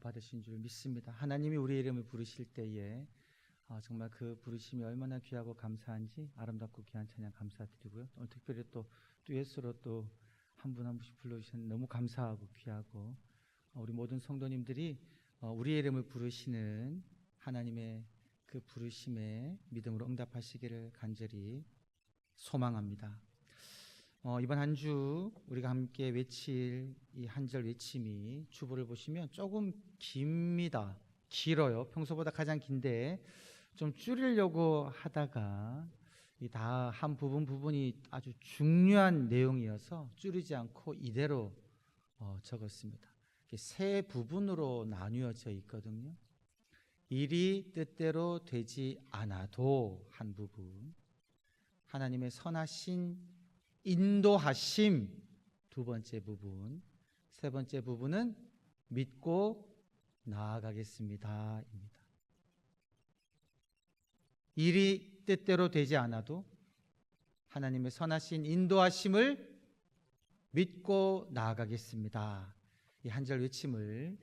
받으신 줄 믿습니다. 하나님이 우리의 이름을 부르실 때에 정말 그 부르심이 얼마나 귀하고 감사한지 아름답고 귀한 찬양 감사드리고요. 오늘 특별히 또 듀엣으로 또 한 분 한 분씩 불러주셔서 너무 감사하고 귀하고 우리 모든 성도님들이 우리의 이름을 부르시는 하나님의 그 부르심에 믿음으로 응답하시기를 간절히 소망합니다. 이번 한 주 우리가 함께 외칠 이 한 절 외침이 주보를 보시면 조금 깁니다. 길어요. 평소보다 가장 긴데 좀 줄이려고 하다가 다 한 부분이 아주 중요한 내용이어서 줄이지 않고 이대로 적었습니다. 세 부분으로 나뉘어져 있거든요. 일이 뜻대로 되지 않아도 한 부분, 하나님의 선하신 인도하심 두 번째 부분, 세 번째 부분은 믿고 나아가겠습니다 입니다. 일이 뜻대로 되지 않아도 하나님의 선하신 인도하심을 믿고 나아가겠습니다. 이 한 절 외침을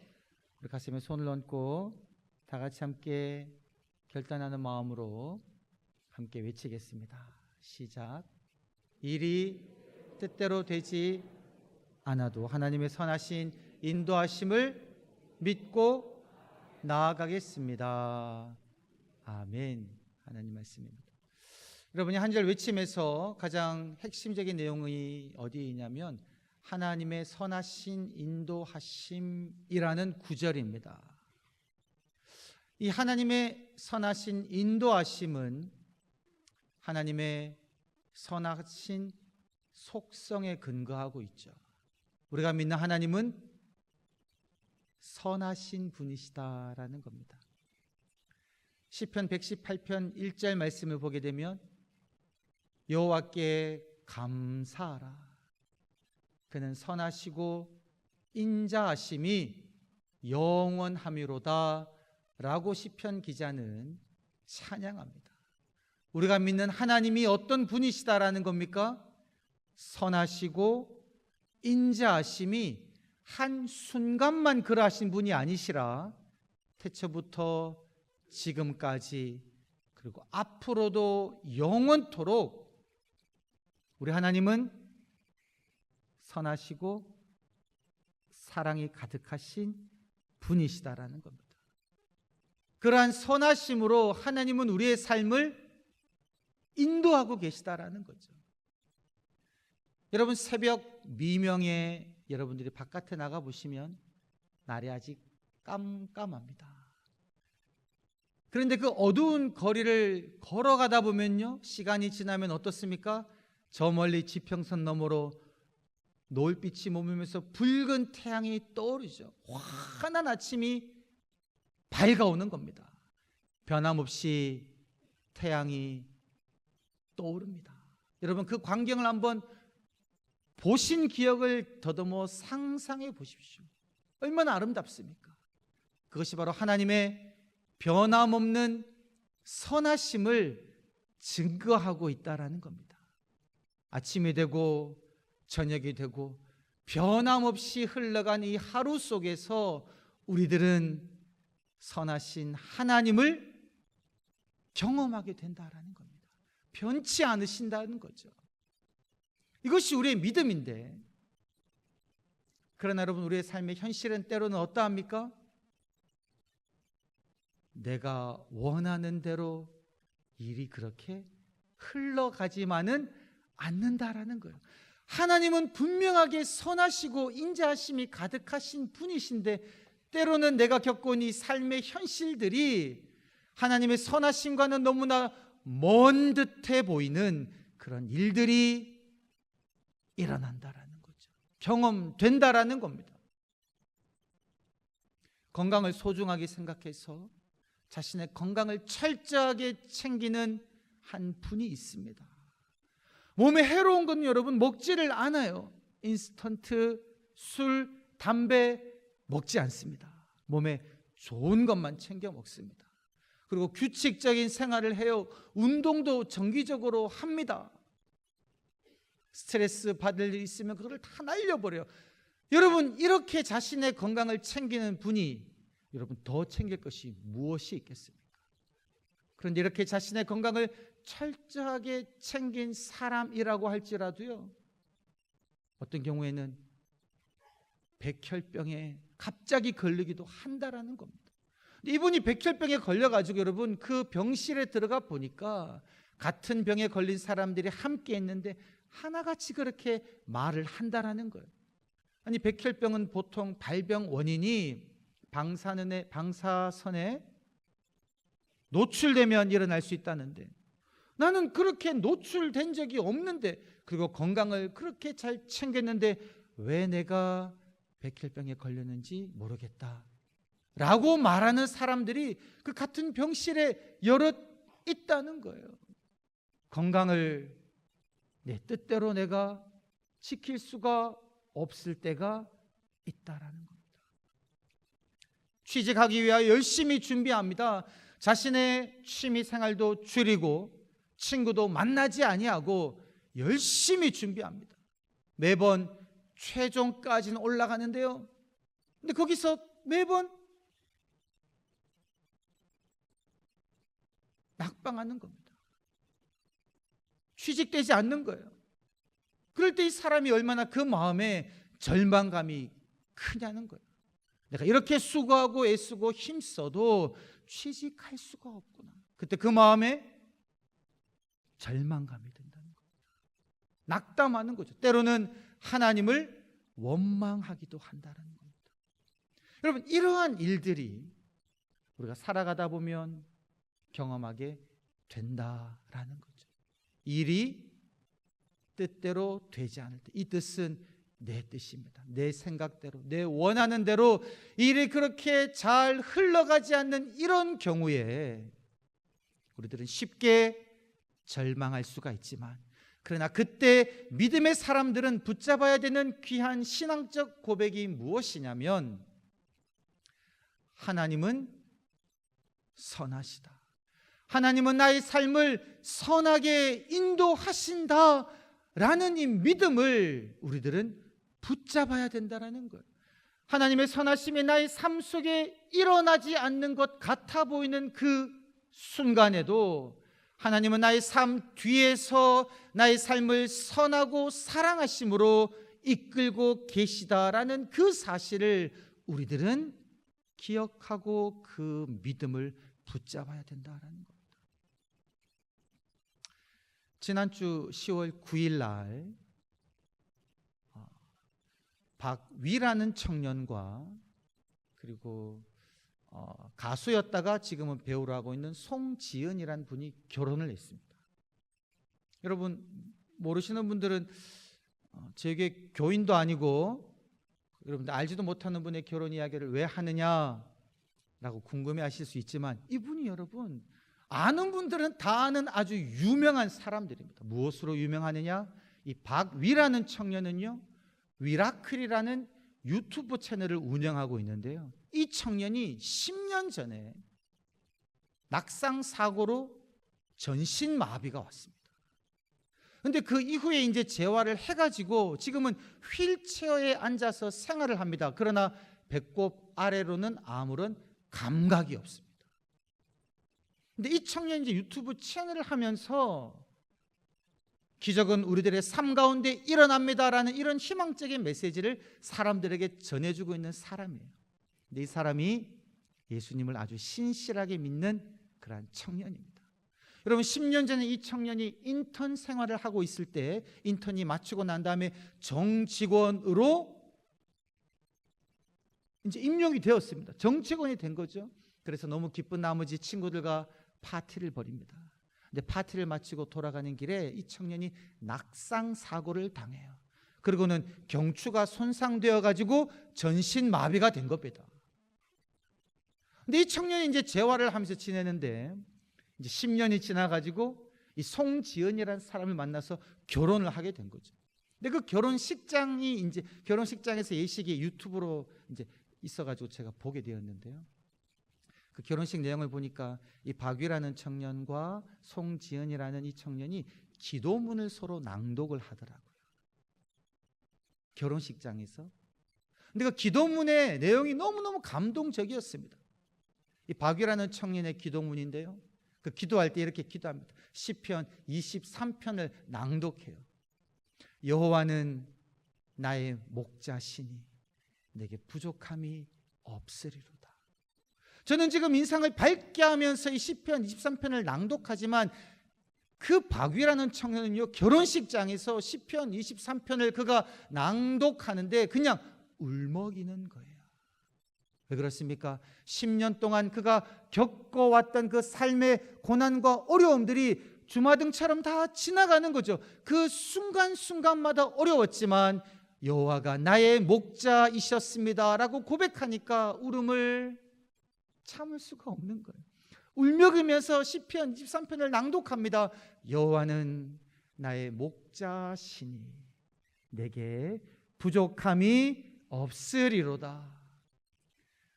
우리 가슴에 손을 얹고 다 같이 함께 결단하는 마음으로 함께 외치겠습니다. 시작. 일이 뜻대로 되지 않아도 하나님의 선하신 인도하심을 믿고 나아가겠습니다. 아멘. 하나님 말씀입니다. 여러분이 한 절 외침에서 가장 핵심적인 내용이 어디에 있냐면 하나님의 선하신 인도하심이라는 구절입니다. 이 하나님의 선하신 인도하심은 하나님의 선하신 속성에 근거하고 있죠. 우리가 믿는 하나님은 선하신 분이시다라는 겁니다. 시편 118편 1절 말씀을 보게 되면 여호와께 감사하라. 그는 선하시고 인자하심이 영원하미로다 라고 시편 기자는 찬양합니다. 우리가 믿는 하나님이 어떤 분이시다라는 겁니까? 선하시고 인자하심이 한순간만 그러하신 분이 아니시라 태초부터 지금까지 그리고 앞으로도 영원토록 우리 하나님은 선하시고 사랑이 가득하신 분이시다라는 겁니다. 그러한 선하심으로 하나님은 우리의 삶을 인도하고 계시다라는 거죠. 여러분 새벽 미명에 여러분들이 바깥에 나가 보시면 날이 아직 깜깜합니다. 그런데 그 어두운 거리를 걸어가다 보면요, 시간이 지나면 어떻습니까? 저 멀리 지평선 너머로 노을빛이 머물면서 붉은 태양이 떠오르죠. 환한 아침이 밝아오는 겁니다. 변함없이 태양이 떠오릅니다. 여러분 그 광경을 한번 보신 기억을 더듬어 상상해 보십시오. 얼마나 아름답습니까? 그것이 바로 하나님의 변함없는 선하심을 증거하고 있다라는 겁니다. 아침이 되고 저녁이 되고 변함없이 흘러간 이 하루 속에서 우리들은 선하신 하나님을 경험하게 된다라는 겁니다. 변치 않으신다는 거죠. 이것이 우리의 믿음인데, 그러나 여러분 우리의 삶의 현실은 때로는 어떠합니까? 내가 원하는 대로 일이 그렇게 흘러가지만은 않는다라는 거예요. 하나님은 분명하게 선하시고 인자하심이 가득하신 분이신데 때로는 내가 겪은 이 삶의 현실들이 하나님의 선하심과는 너무나 먼 듯해 보이는 그런 일들이 일어난다라는 거죠. 경험된다라는 겁니다. 건강을 소중하게 생각해서 자신의 건강을 철저하게 챙기는 한 분이 있습니다. 몸에 해로운 건 여러분 먹지를 않아요. 인스턴트, 술, 담배 먹지 않습니다. 몸에 좋은 것만 챙겨 먹습니다. 그리고 규칙적인 생활을 해요. 운동도 정기적으로 합니다. 스트레스 받을 일 있으면 그걸 다 날려버려요. 여러분 이렇게 자신의 건강을 챙기는 분이 여러분 더 챙길 것이 무엇이 있겠습니까? 그런데 이렇게 자신의 건강을 철저하게 챙긴 사람이라고 할지라도요, 어떤 경우에는 백혈병에 갑자기 걸리기도 한다라는 겁니다. 이분이 백혈병에 걸려가지고 여러분 그 병실에 들어가 보니까 같은 병에 걸린 사람들이 함께 있는데 하나같이 그렇게 말을 한다라는 거예요. 아니, 백혈병은 보통 발병 원인이 방사선에 노출되면 일어날 수 있다는데, 나는 그렇게 노출된 적이 없는데, 그리고 건강을 그렇게 잘 챙겼는데 왜 내가 백혈병에 걸렸는지 모르겠다 라고 말하는 사람들이 그 같은 병실에 여럿 있다는 거예요. 건강을 내 뜻대로 내가 지킬 수가 없을 때가 있다라는 겁니다. 취직하기 위하여 열심히 준비합니다. 자신의 취미 생활도 줄이고 친구도 만나지 아니하고 열심히 준비합니다. 매번 최종까지는 올라가는데요, 근데 거기서 매번 낙방하는 겁니다. 취직되지 않는 거예요. 그럴 때 이 사람이 얼마나 그 마음에 절망감이 크냐는 거예요. 내가 이렇게 수고하고 애쓰고 힘써도 취직할 수가 없구나. 그때 그 마음에 절망감이 든다는 겁니다. 낙담하는 거죠. 때로는 하나님을 원망하기도 한다는 겁니다. 여러분, 이러한 일들이 우리가 살아가다 보면 경험하게 된다라는 거죠. 일이 뜻대로 되지 않을 때, 이 뜻은 내 뜻입니다. 내 생각대로, 내 원하는 대로 일이 그렇게 잘 흘러가지 않는 이런 경우에 우리들은 쉽게 절망할 수가 있지만, 그러나 그때 믿음의 사람들은 붙잡아야 되는 귀한 신앙적 고백이 무엇이냐면, 하나님은 선하시다. 하나님은 나의 삶을 선하게 인도하신다 라는 이 믿음을 우리들은 붙잡아야 된다는 거예요. 하나님의 선하심이 나의 삶 속에 일어나지 않는 것 같아 보이는 그 순간에도 하나님은 나의 삶 뒤에서 나의 삶을 선하고 사랑하심으로 이끌고 계시다라는 그 사실을 우리들은 기억하고 그 믿음을 붙잡아야 된다라는 겁니다. 지난주 10월 9일 날 박위라는 청년과 그리고 가수였다가 지금은 배우를 하고 있는 송지은이라는 분이 결혼을 했습니다. 여러분 모르시는 분들은 제게 교인도 아니고 여러분들 알지도 못하는 분의 결혼 이야기를 왜 하느냐라고 궁금해하실 수 있지만, 이분이 여러분 아는 분들은 다 아는 아주 유명한 사람들입니다. 무엇으로 유명하느냐? 이 박위라는 청년은요, 위라클이라는 유튜브 채널을 운영하고 있는데요, 이 청년이 10년 전에 낙상 사고로 전신 마비가 왔습니다. 그런데 그 이후에 이제 재활을 해가지고 지금은 휠체어에 앉아서 생활을 합니다. 그러나 배꼽 아래로는 아무런 감각이 없습니다. 근데 이 청년이 이제 유튜브 채널을 하면서 기적은 우리들의 삶 가운데 일어납니다라는 이런 희망적인 메시지를 사람들에게 전해주고 있는 사람이에요. 근데 이 사람이 예수님을 아주 신실하게 믿는 그러한 청년입니다. 여러분 10년 전에 이 청년이 인턴 생활을 하고 있을 때 인턴이 마치고 난 다음에 정직원으로 이제 임용이 되었습니다. 정직원이 된 거죠. 그래서 너무 기쁜 나머지 친구들과 파티를 벌입니다. 근데 파티를 마치고 돌아가는 길에 이 청년이 낙상 사고를 당해요. 그리고는 경추가 손상되어 가지고 전신 마비가 된 겁니다. 근데 이 청년이 이제 재활을 하면서 지내는데 이제 10년이 지나 가지고 이 송지은이라는 사람을 만나서 결혼을 하게 된 거죠. 근데 그 결혼식장이 이제 결혼식장에서 예식이 유튜브로 이제 있어 가지고 제가 보게 되었는데요. 그 결혼식 내용을 보니까 이 박위라는 청년과 송지은이라는 이 청년이 기도문을 서로 낭독을 하더라고요. 결혼식장에서. 근데 그 기도문의 내용이 너무너무 감동적이었습니다. 이 바귀라는 청년의 기도문인데요, 그 기도할 때 이렇게 기도합니다. 시편 23편을 낭독해요. 여호와는 나의 목자시니 내게 부족함이 없으리로다. 저는 지금 인상을 밝게 하면서 이 시편 23편을 낭독하지만 그 바귀라는 청년은요, 결혼식장에서 시편 23편을 그가 낭독하는데 그냥 울먹이는 거예요. 왜 그렇습니까? 10년 동안 그가 겪어왔던 그 삶의 고난과 어려움들이 주마등처럼 다 지나가는 거죠. 그 순간순간마다 어려웠지만 여호와가 나의 목자이셨습니다 라고 고백하니까 울음을 참을 수가 없는 거예요. 울먹이면서 시편 23편을 낭독합니다. 여호와는 나의 목자시니 내게 부족함이 없으리로다.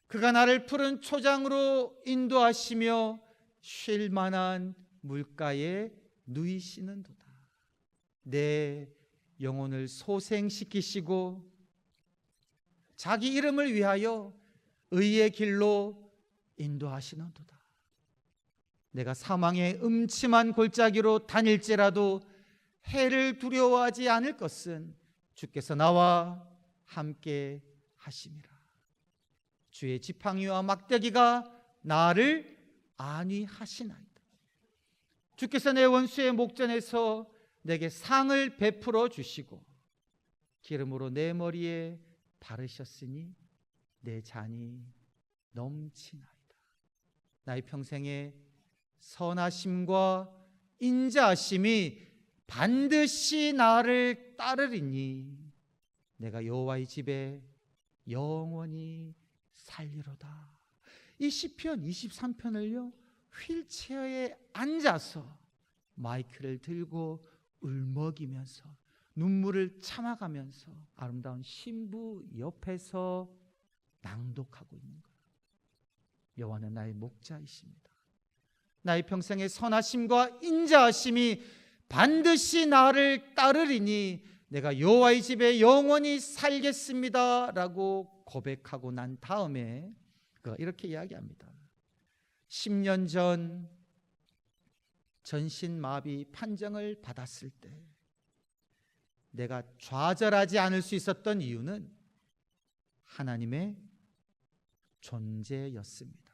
그가 나를 푸른 초장으로 인도하시며 쉴 만한 물가에 누이시는도다. 내 영혼을 소생시키시고 자기 이름을 위하여 의의 길로 인도하시는도다. 내가 사망의 음침한 골짜기로 다닐지라도 해를 두려워하지 않을 것은 주께서 나와 함께 하심이라. 주의 지팡이와 막대기가 나를 안위하시나이다. 주께서 내 원수의 목전에서 내게 상을 베풀어 주시고 기름으로 내 머리에 바르셨으니 내 잔이 넘치나이다. 나의 평생에 선하심과 인자하심이 반드시 나를 따르리니 내가 여호와의 집에 영원히 살리로다. 이 시편 23편을요 휠체어에 앉아서 마이크를 들고 울먹이면서 눈물을 참아가면서 아름다운 신부 옆에서 낭독하고 있는 거예요. 여호와는 나의 목자이십니다. 나의 평생의 선하심과 인자하심이 반드시 나를 따르리니 내가 여호와의 집에 영원히 살겠습니다 라고 고백하고 난 다음에 그가 이렇게 이야기합니다. 10년 전 전신마비 판정을 받았을 때 내가 좌절하지 않을 수 있었던 이유는 하나님의 존재였습니다.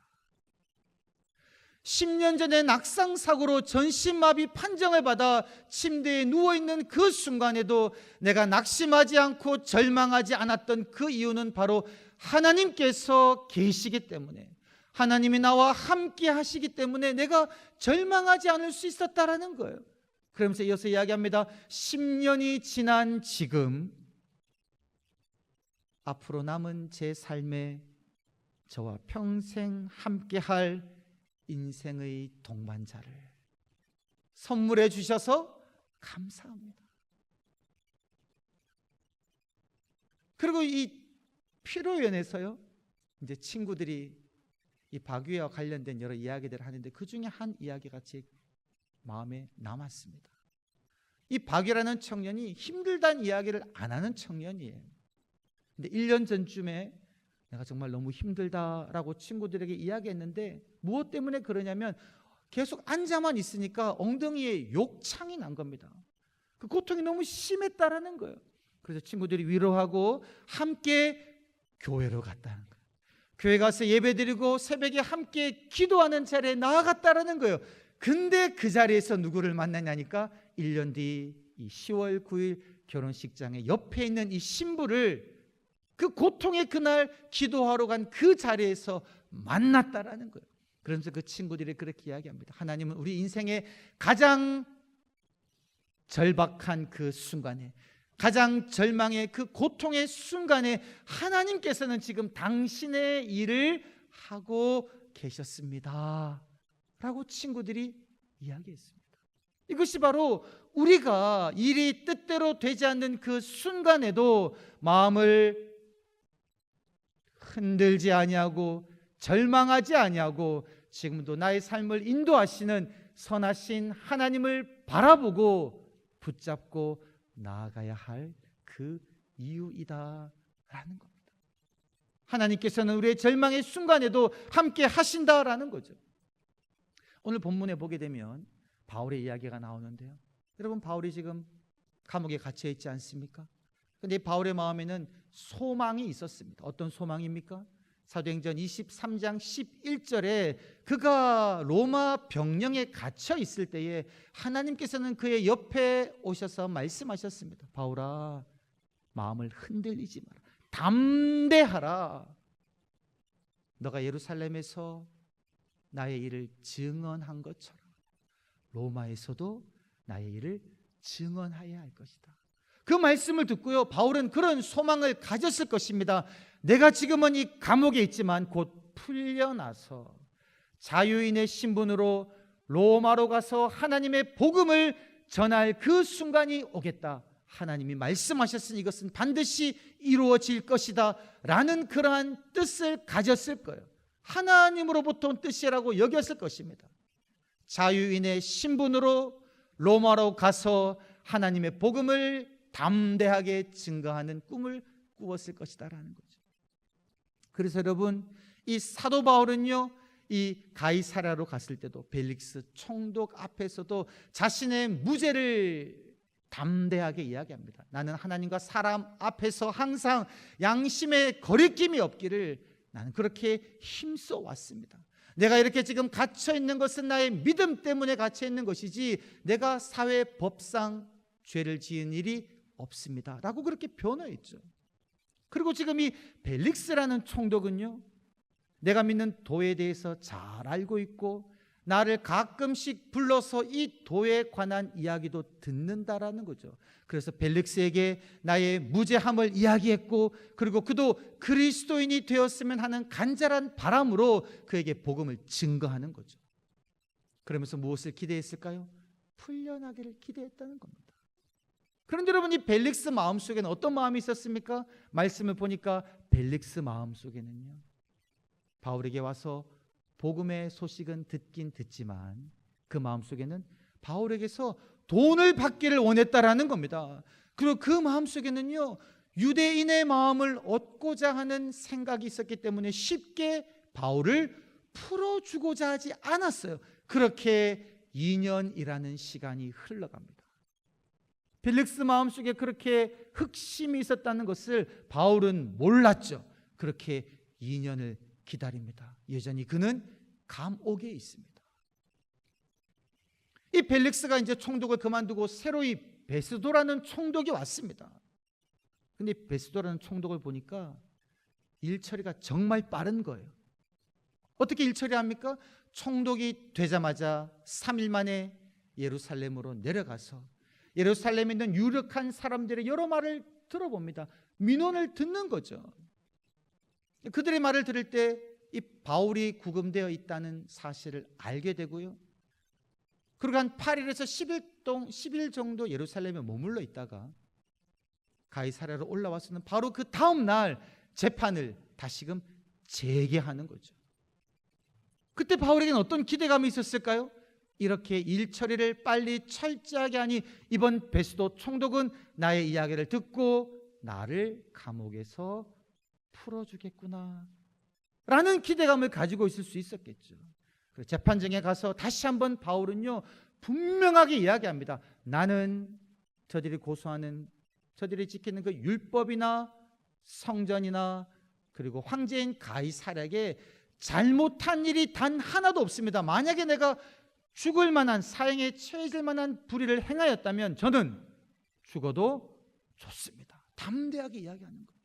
10년 전에 낙상사고로 전신마비 판정을 받아 침대에 누워있는 그 순간에도 내가 낙심하지 않고 절망하지 않았던 그 이유는 바로 하나님께서 계시기 때문에, 하나님이 나와 함께 하시기 때문에 내가 절망하지 않을 수 있었다라는 거예요. 그러면서 이어서 이야기합니다. 10년이 지난 지금 앞으로 남은 제 삶에 저와 평생 함께할 인생의 동반자를 선물해 주셔서 감사합니다. 그리고 이 피로연에서요, 이제 친구들이 이 바귀와 관련된 여러 이야기들을 하는데 그 중에 한 이야기가 제 마음에 남았습니다. 이 바귀라는 청년이 힘들다는 이야기를 안 하는 청년이에요. 근데 1년 전쯤에 내가 정말 너무 힘들다라고 친구들에게 이야기했는데 무엇 때문에 그러냐면 계속 앉아만 있으니까 엉덩이에 욕창이 난 겁니다. 그 고통이 너무 심했다라는 거예요. 그래서 친구들이 위로하고 함께 교회로 갔다는 거예요. 교회 가서 예배드리고 새벽에 함께 기도하는 자리에 나아갔다라는 거예요. 근데 그 자리에서 누구를 만나냐니까 1년 뒤 이 10월 9일 결혼식장에 옆에 있는 이 신부를 그 고통의 그날 기도하러 간 그 자리에서 만났다라는 거예요. 그러면서 그 친구들이 그렇게 이야기합니다. 하나님은 우리 인생의 가장 절박한 그 순간에, 가장 절망의 그 고통의 순간에 하나님께서는 지금 당신의 일을 하고 계셨습니다 라고 친구들이 이야기했습니다. 이것이 바로 우리가 일이 뜻대로 되지 않는 그 순간에도 마음을 흔들지 아니하고 절망하지 아니하고 지금도 나의 삶을 인도하시는 선하신 하나님을 바라보고 붙잡고 나아가야 할 그 이유이다라는 겁니다. 하나님께서는 우리의 절망의 순간에도 함께 하신다라는 거죠. 오늘 본문에 보게 되면 바울의 이야기가 나오는데요. 여러분, 바울이 지금 감옥에 갇혀 있지 않습니까? 그런데 바울의 마음에는 소망이 있었습니다. 어떤 소망입니까? 사도행전 23장 11절에 그가 로마 병령에 갇혀 있을 때에 하나님께서는 그의 옆에 오셔서 말씀하셨습니다. 바울아, 마음을 흔들리지 마라. 담대하라. 너가 예루살렘에서 나의 일을 증언한 것처럼 로마에서도 나의 일을 증언하여야 할 것이다. 그 말씀을 듣고요, 바울은 그런 소망을 가졌을 것입니다. 내가 지금은 이 감옥에 있지만 곧 풀려나서 자유인의 신분으로 로마로 가서 하나님의 복음을 전할 그 순간이 오겠다. 하나님이 말씀하셨으니 이것은 반드시 이루어질 것이다 라는 그러한 뜻을 가졌을 거예요. 하나님으로부터 온 뜻이라고 여겼을 것입니다. 자유인의 신분으로 로마로 가서 하나님의 복음을 담대하게 증거하는 꿈을 꾸었을 것이다 라는 거죠. 그래서 여러분, 이 사도 바울은요, 이 가이사랴로 갔을 때도 벨릭스 총독 앞에서도 자신의 무죄를 담대하게 이야기합니다. 나는 하나님과 사람 앞에서 항상 양심의 거리낌이 없기를 나는 그렇게 힘써 왔습니다. 내가 이렇게 지금 갇혀 있는 것은 나의 믿음 때문에 갇혀 있는 것이지 내가 사회 법상 죄를 지은 일이 없습니다 라고 그렇게 변호했죠. 그리고 지금 이 벨릭스라는 총독은요, 내가 믿는 도에 대해서 잘 알고 있고 나를 가끔씩 불러서 이 도에 관한 이야기도 듣는다라는 거죠. 그래서 벨릭스에게 나의 무죄함을 이야기했고, 그리고 그도 그리스도인이 되었으면 하는 간절한 바람으로 그에게 복음을 증거하는 거죠. 그러면서 무엇을 기대했을까요? 풀려나기를 기대했다는 겁니다. 그런데 여러분, 이 벨릭스 마음속에는 어떤 마음이 있었습니까? 말씀을 보니까 벨릭스 마음속에는요, 바울에게 와서 복음의 소식은 듣긴 듣지만 그 마음속에는 바울에게서 돈을 받기를 원했다라는 겁니다. 그리고 그 마음속에는요, 유대인의 마음을 얻고자 하는 생각이 있었기 때문에 쉽게 바울을 풀어주고자 하지 않았어요. 그렇게 2년이라는 시간이 흘러갑니다. 벨릭스 마음속에 그렇게 흑심이 있었다는 것을 바울은 몰랐죠. 그렇게 2년을 기다립니다. 여전히 그는 감옥에 있습니다. 이 벨릭스가 이제 총독을 그만두고 새로 이 베스도라는 총독이 왔습니다. 근데 베스도라는 총독을 보니까 일처리가 정말 빠른 거예요. 어떻게 일처리 합니까? 총독이 되자마자 3일 만에 예루살렘으로 내려가서 예루살렘에 있는 유력한 사람들의 여러 말을 들어봅니다. 민원을 듣는 거죠. 그들의 말을 들을 때 이 바울이 구금되어 있다는 사실을 알게 되고요. 그리고 한 8일에서 10일 정도 예루살렘에 머물러 있다가 가이사랴로 올라와서는 바로 그 다음 날 재판을 다시금 재개하는 거죠. 그때 바울에게는 어떤 기대감이 있었을까요? 이렇게 일 처리를 빨리 철저하게 하니 이번 베스도 총독은 나의 이야기를 듣고 나를 감옥에서 풀어주겠구나 라는 기대감을 가지고 있을 수 있었겠죠. 재판정에 가서 다시 한번 바울은요, 분명하게 이야기합니다. 나는 저들이 고소하는, 저들이 지키는 그 율법이나 성전이나 그리고 황제인 가이사랴에게 잘못한 일이 단 하나도 없습니다. 만약에 내가 죽을 만한, 사형에 처해질 만한 불의를 행하였다면 저는 죽어도 좋습니다. 담대하게 이야기하는 거예요.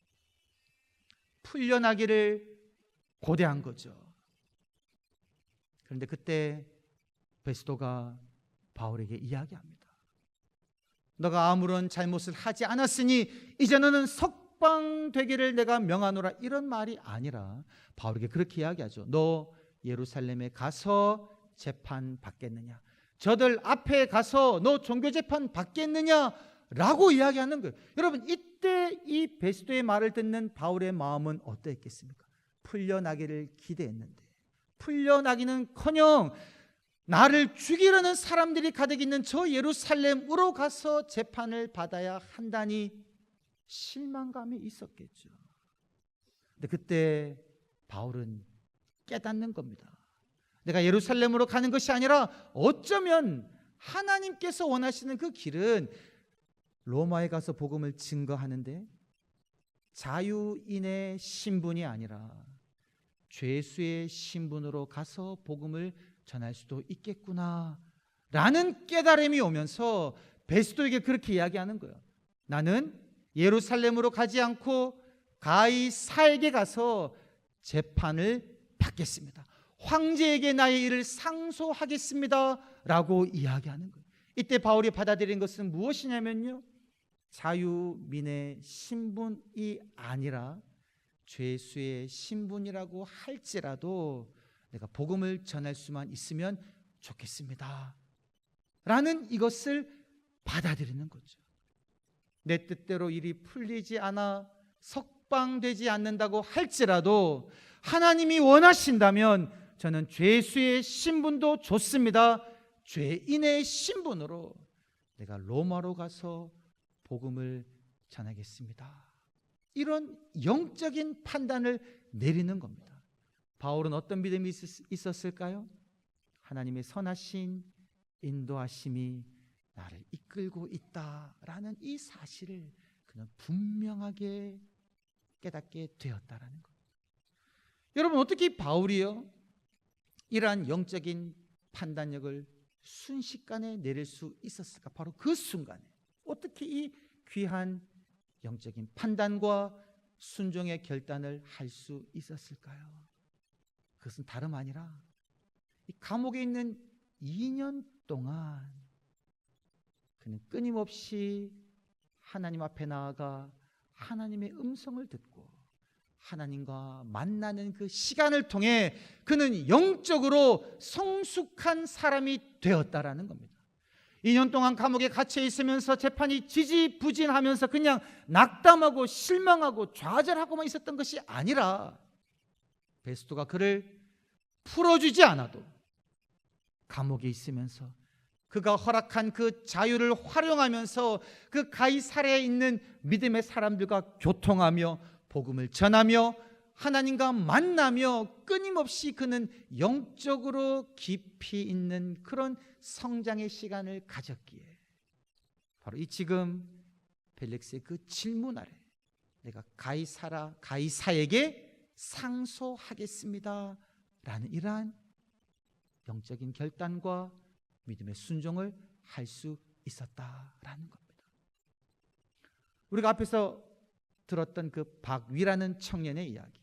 풀려나기를 고대한 거죠. 그런데 그때 베스도가 바울에게 이야기합니다. 너가 아무런 잘못을 하지 않았으니 이제 너는 석방되기를 내가 명하노라, 이런 말이 아니라 바울에게 그렇게 이야기하죠. 너 예루살렘에 가서 재판 받겠느냐, 저들 앞에 가서 너 종교 재판 받겠느냐 라고 이야기하는 거예요. 여러분, 이때 이 베스도의 말을 듣는 바울의 마음은 어떠했겠습니까? 풀려나기를 기대했는데 풀려나기는커녕 나를 죽이려는 사람들이 가득 있는 저 예루살렘으로 가서 재판을 받아야 한다니 실망감이 있었겠죠. 근데 그때 바울은 깨닫는 겁니다. 내가 예루살렘으로 가는 것이 아니라 어쩌면 하나님께서 원하시는 그 길은 로마에 가서 복음을 증거하는데 자유인의 신분이 아니라 죄수의 신분으로 가서 복음을 전할 수도 있겠구나 라는 깨달음이 오면서 베스도에게 그렇게 이야기하는 거예요. 나는 예루살렘으로 가지 않고 가이사에게 가서 재판을 받겠습니다. 황제에게 나의 일을 상소하겠습니다 라고 이야기하는 거예요. 이때 바울이 받아들인 것은 무엇이냐면요, 자유민의 신분이 아니라 죄수의 신분이라고 할지라도 내가 복음을 전할 수만 있으면 좋겠습니다 라는 이것을 받아들이는 거죠. 내 뜻대로 일이 풀리지 않아 석방되지 않는다고 할지라도 하나님이 원하신다면 저는 죄수의 신분도 좋습니다. 죄인의 신분으로 내가 로마로 가서 복음을 전하겠습니다. 이런 영적인 판단을 내리는 겁니다. 바울은 어떤 믿음이 있었을까요? 하나님의 선하신 인도하심이 나를 이끌고 있다라는 이 사실을 그는 분명하게 깨닫게 되었다라는 거예요. 여러분, 어떻게 바울이요 이러한 영적인 판단력을 순식간에 내릴 수 있었을까? 바로 그 순간에 어떻게 이 귀한 영적인 판단과 순종의 결단을 할 수 있었을까요? 그것은 다름 아니라 이 감옥에 있는 2년 동안 그는 끊임없이 하나님 앞에 나아가 하나님의 음성을 듣고 하나님과 만나는 그 시간을 통해 그는 영적으로 성숙한 사람이 되었다라는 겁니다. 2년 동안 감옥에 갇혀 있으면서 재판이 지지부진하면서 그냥 낙담하고 실망하고 좌절하고만 있었던 것이 아니라 베스도가 그를 풀어주지 않아도 감옥에 있으면서 그가 허락한 그 자유를 활용하면서 그 가이사랴에 있는 믿음의 사람들과 교통하며 복음을 전하며 하나님과 만나며 끊임없이 그는 영적으로 깊이 있는 그런 성장의 시간을 가졌기에 바로 이 지금 벨릭스의 그 질문 아래 내가 가이사에게 상소하겠습니다 라는 이러한 영적인 결단과 믿음의 순종을 할 수 있었다라는 겁니다. 우리가 앞에서 들었던 그 박위라는 청년의 이야기,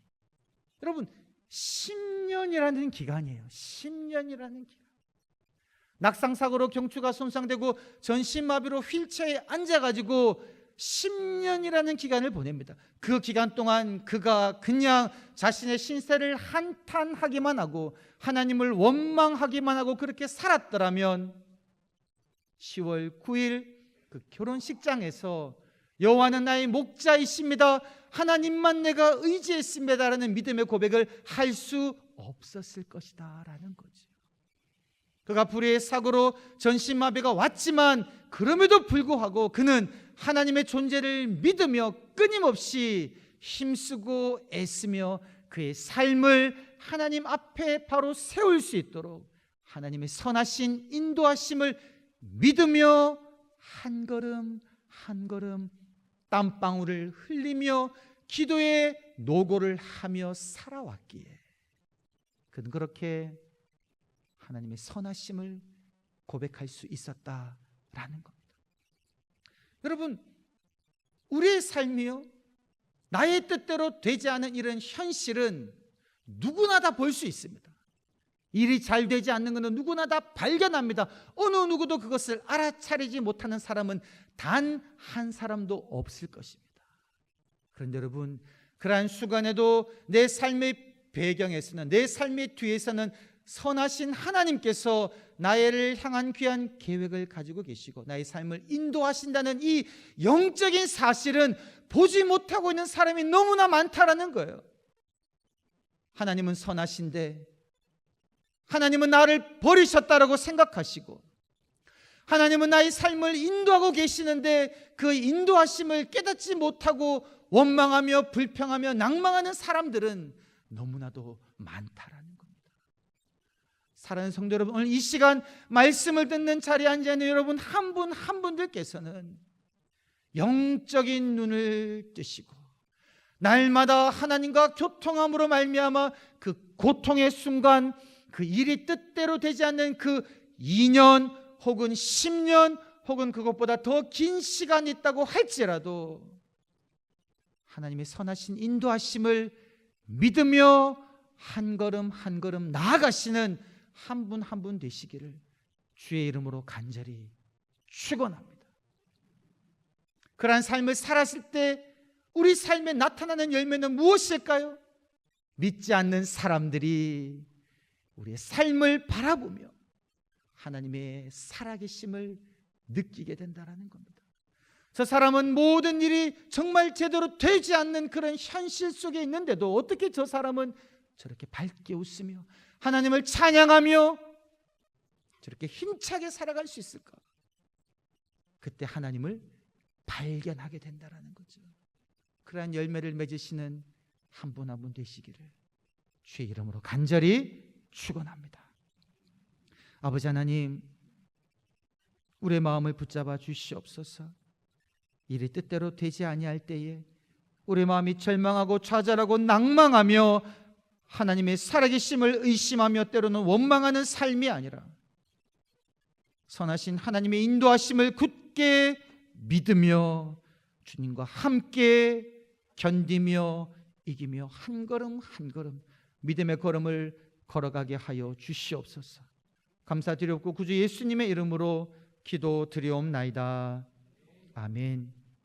여러분 10년이라는 기간이에요. 10년이라는 기간. 낙상사고로 경추가 손상되고 전신마비로 휠체어에 앉아가지고 10년이라는 기간을 보냅니다. 그 기간 동안 그가 그냥 자신의 신세를 한탄하기만 하고 하나님을 원망하기만 하고 그렇게 살았더라면 10월 9일 그 결혼식장에서 여호와는 나의 목자이십니다, 하나님만 내가 의지했습니다라는 믿음의 고백을 할 수 없었을 것이다 라는 거죠. 그가 불의의 사고로 전신마비가 왔지만 그럼에도 불구하고 그는 하나님의 존재를 믿으며 끊임없이 힘쓰고 애쓰며 그의 삶을 하나님 앞에 바로 세울 수 있도록 하나님의 선하신 인도하심을 믿으며 한 걸음 한 걸음 땀방울을 흘리며 기도의 노고를 하며 살아왔기에 그는 그렇게 하나님의 선하심을 고백할 수 있었다라는 겁니다. 여러분, 우리의 삶이요 나의 뜻대로 되지 않은 이런 현실은 누구나 다 볼 수 있습니다. 일이 잘 되지 않는 것은 누구나 다 발견합니다. 어느 누구도 그것을 알아차리지 못하는 사람은 단 한 사람도 없을 것입니다. 그런데 여러분, 그러한 순간에도 내 삶의 배경에서는, 내 삶의 뒤에서는 선하신 하나님께서 나를 향한 귀한 계획을 가지고 계시고 나의 삶을 인도하신다는 이 영적인 사실은 보지 못하고 있는 사람이 너무나 많다라는 거예요. 하나님은 선하신데 하나님은 나를 버리셨다라고 생각하시고 하나님은 나의 삶을 인도하고 계시는데 그 인도하심을 깨닫지 못하고 원망하며 불평하며 낭망하는 사람들은 너무나도 많다라는 겁니다. 사랑하는 성도 여러분, 오늘 이 시간 말씀을 듣는 자리에 앉아 있는 여러분 한 분 한 분들께서는 영적인 눈을 뜨시고 날마다 하나님과 교통함으로 말미암아 그 고통의 순간, 그 일이 뜻대로 되지 않는 그 2년 혹은 10년 혹은 그것보다 더 긴 시간이 있다고 할지라도 하나님의 선하신 인도하심을 믿으며 한 걸음 한 걸음 나아가시는 한 분 한 분 되시기를 주의 이름으로 간절히 축원합니다. 그러한 삶을 살았을 때 우리 삶에 나타나는 열매는 무엇일까요? 믿지 않는 사람들이 우리의 삶을 바라보며 하나님의 살아계심을 느끼게 된다는 겁니다. 저 사람은 모든 일이 정말 제대로 되지 않는 그런 현실 속에 있는데도 어떻게 저 사람은 저렇게 밝게 웃으며 하나님을 찬양하며 저렇게 힘차게 살아갈 수 있을까? 그때 하나님을 발견하게 된다는 거죠. 그러한 열매를 맺으시는 한 분 한 분 되시기를 주의 이름으로 간절히 축원합니다. 아버지 하나님, 우리의 마음을 붙잡아 주시옵소서. 일이 뜻대로 되지 아니할 때에 우리 마음이 절망하고 좌절하고 낭망하며 하나님의 살아계심을 의심하며 때로는 원망하는 삶이 아니라 선하신 하나님의 인도하심을 굳게 믿으며 주님과 함께 견디며 이기며 한 걸음 한 걸음 믿음의 걸음을 걸어가게 하여 주시옵소서. 감사드렸고 구주 예수님의 이름으로 기도드리옵나이다. 아멘.